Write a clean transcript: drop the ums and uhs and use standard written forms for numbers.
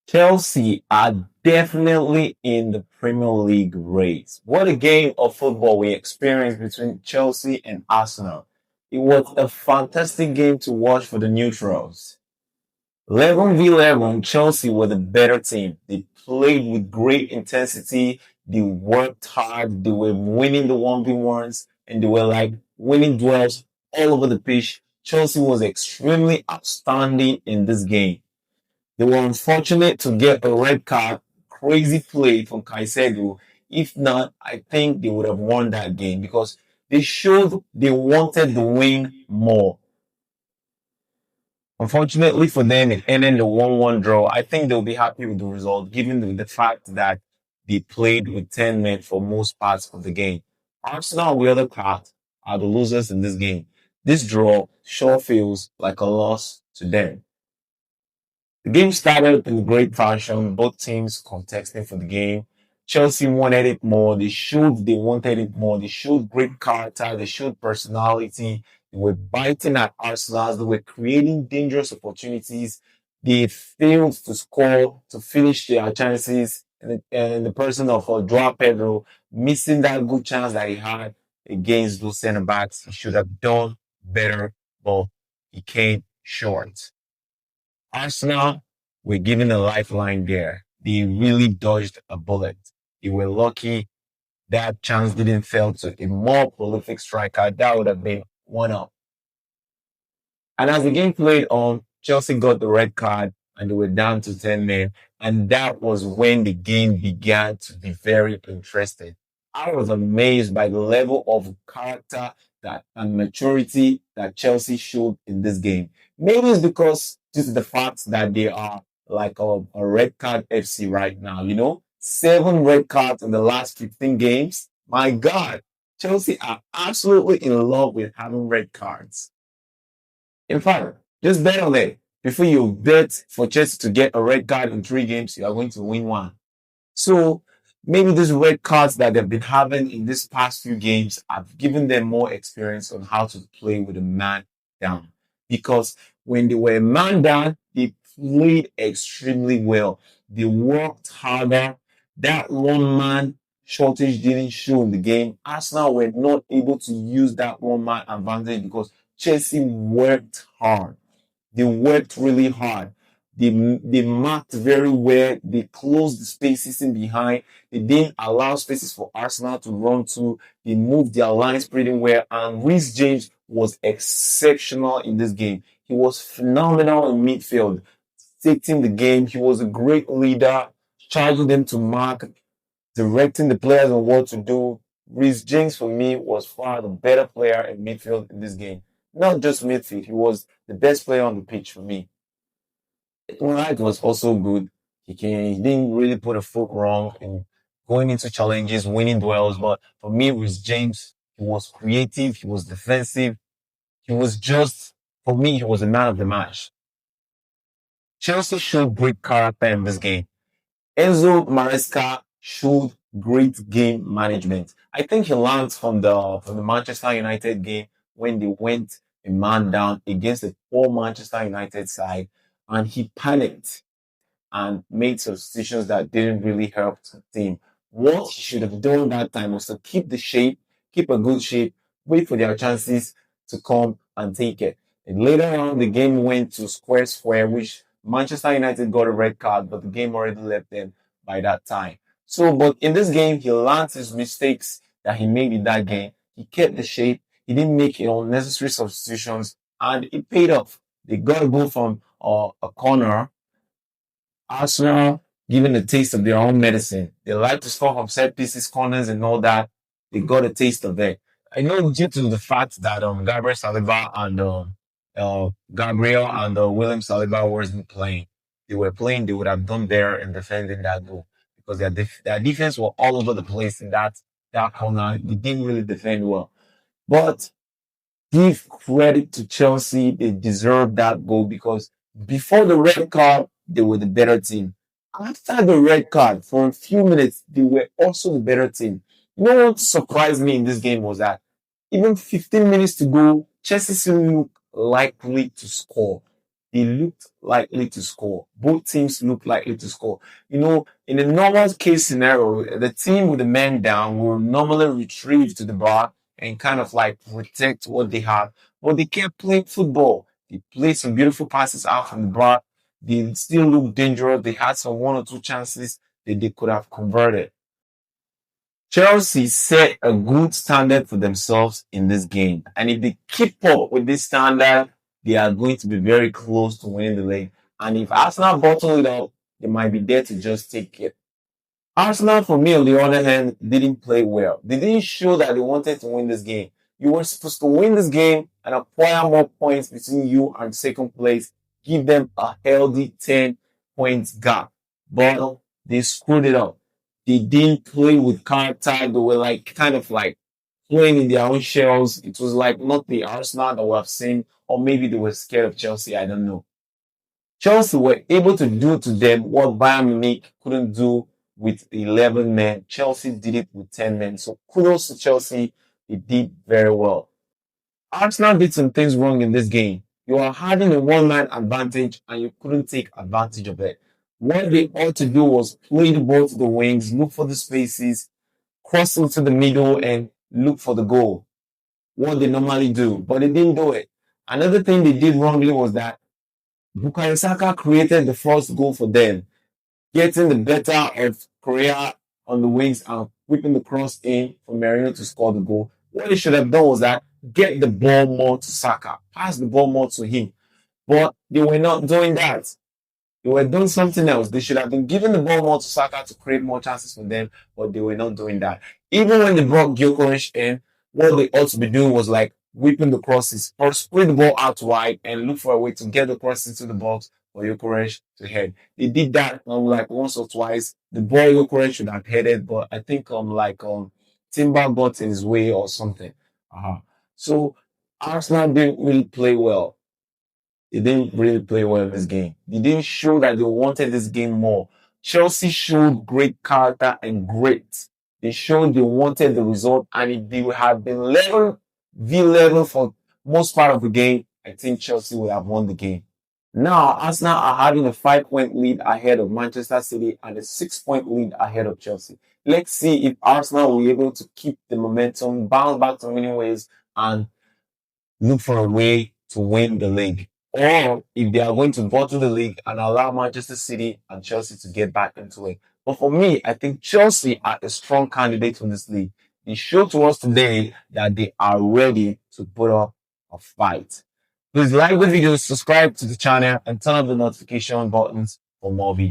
Chelsea are definitely in the Premier League race. What a game of football we experienced between Chelsea and Arsenal. It was a fantastic game to watch for the neutrals. 11v11, Chelsea were the better team. They played with great intensity. They worked hard. They were winning the 1v1s and they were like winning duels all over the pitch. Chelsea was extremely outstanding in this game. They were unfortunate to get a red card, crazy play from Caicedo. If not, I think they would have won that game because they showed they wanted the win more. Unfortunately for them, it ended in a 1-1 draw. I think they'll be happy with the result, given the fact that they played with 10 men for most parts of the game. Arsenal, on the other part, are the losers in this game. This draw sure feels like a loss to them. The game started in great fashion, both teams contesting for the game. Chelsea wanted it more. They showed they wanted it more. They showed great character. They showed personality. They were biting at Arsenal. They were creating dangerous opportunities. They failed to score to finish their chances. And the person of Joao Pedro missing that good chance that he had against those centre backs. He should have done better, but he came short. Arsenal were given a lifeline there. They really dodged a bullet. They were lucky that chance didn't fall to a more prolific striker. That would have been one up. And as the game played on, Chelsea got the red card and they were down to 10 men. And that was when the game began to be very interesting. I was amazed by the level of character that and maturity that Chelsea showed in this game. Maybe it's because due to the fact that they are like a red card FC right now, 7 red cards in the last 15 games. My God, Chelsea are absolutely in love with having red cards. In fact, just bet on it. Before you bet for Chelsea to get a red card in 3 games, you are going to win one. So maybe these red cards that they've been having in these past few games have given them more experience on how to play with a man down. Because when they were a man down, they played extremely well. They worked harder. That one man shortage didn't show in the game. Arsenal were not able to use that one man advantage because Chelsea worked hard. They worked really hard. They marked very well. They closed the spaces in behind. They didn't allow spaces for Arsenal to run to. They moved their lines pretty well. And Reece James was exceptional in this game. He was phenomenal in midfield, taking the game. He was a great leader, charging them to mark, directing the players on what to do. Reece James, for me, was far the better player in midfield in this game. Not just midfield, he was the best player on the pitch for me. Wright was also good. He didn't really put a foot wrong in going into challenges, winning duels. But for me, with James, he was creative, he was defensive, he was just, for me, he was a man of the match. Chelsea showed great character in this game. Enzo Maresca showed great game management. I think he learned from the Manchester United game when they went a man down against a poor Manchester United side, and he panicked and made substitutions that didn't really help the team. What he should have done that time was to keep the shape, keep a good shape, wait for their chances to come and take it. And later on, the game went to square, which Manchester United got a red card, but the game already left them by that time. So, but in this game, he learned his mistakes that he made in that game. He kept the shape. He didn't make unnecessary substitutions, and it paid off. They got a goal from a corner. Arsenal given a taste of their own medicine. They like to score from set pieces, corners, and all that. They got a taste of it. I know due to the fact that Gabriel and William Saliba wasn't playing. They were playing, they would have done better in defending that goal because their defense were all over the place in that corner. They didn't really defend well. But give credit to Chelsea. They deserve that goal because before the red card, they were the better team. After the red card, for a few minutes, they were also the better team. You know what surprised me in this game was that even 15 minutes to go, Chelsea still looked likely to score. they looked likely to score. Both teams looked likely to score. In a normal case scenario, the team with the man down will normally retrieve to the bar and kind of like protect what they have. But they kept playing football. They played some beautiful passes out from the bar. They still looked dangerous. They had some one or two chances that they could have converted. Chelsea set a good standard for themselves in this game. And if they keep up with this standard, they are going to be very close to winning the league. And if Arsenal bottle it up, they might be there to just take it. Arsenal, for me, on the other hand, didn't play well. They didn't show that they wanted to win this game. You were supposed to win this game and acquire more points between you and second place. Give them a healthy 10 points gap. But they screwed it up. They didn't play with character. They were like kind of like playing in their own shells. It was like not the Arsenal that we have seen, or maybe they were scared of Chelsea. I don't know. Chelsea were able to do to them what Bayern Munich couldn't do with 11 men. Chelsea did it with 10 men. So kudos to Chelsea. They did very well. Arsenal did some things wrong in this game. You are having a one-man advantage and you couldn't take advantage of it. What they ought to do was play the ball to the wings, look for the spaces, cross into the middle and look for the goal. What they normally do, but they didn't do it. Another thing they did wrongly was that Bukayo Saka created the first goal for them, getting the better of Korea on the wings and whipping the cross in for Marino to score the goal. What they should have done was that get the ball more to Saka, pass the ball more to him. But they were not doing that. They were doing something else. They should have been giving the ball more to Saka to create more chances for them, but they were not doing that. Even when they brought Gyökeres in, what they ought to be doing was like whipping the crosses or split the ball out wide and look for a way to get the cross into the box for Gyökeres to head. They did that like once or twice. The ball Gyökeres should have headed, but I think Timber got in his way or something. So Arsenal didn't really play well. They didn't really play well in this game. They didn't show that they wanted this game more. Chelsea showed great character and grit. They showed they wanted the result, and if they would have been level for most part of the game, I think Chelsea would have won the game. Now, Arsenal are having a 5-point lead ahead of Manchester City and a 6-point lead ahead of Chelsea. Let's see if Arsenal will be able to keep the momentum, bounce back to winning ways, and look for a way to win the league. Or if they are going to bottle the league and allow Manchester City and Chelsea to get back into it. But for me, I think Chelsea are a strong candidate for this league. They showed to us today that they are ready to put up a fight. Please like the video, subscribe to the channel, and turn on the notification buttons for more videos.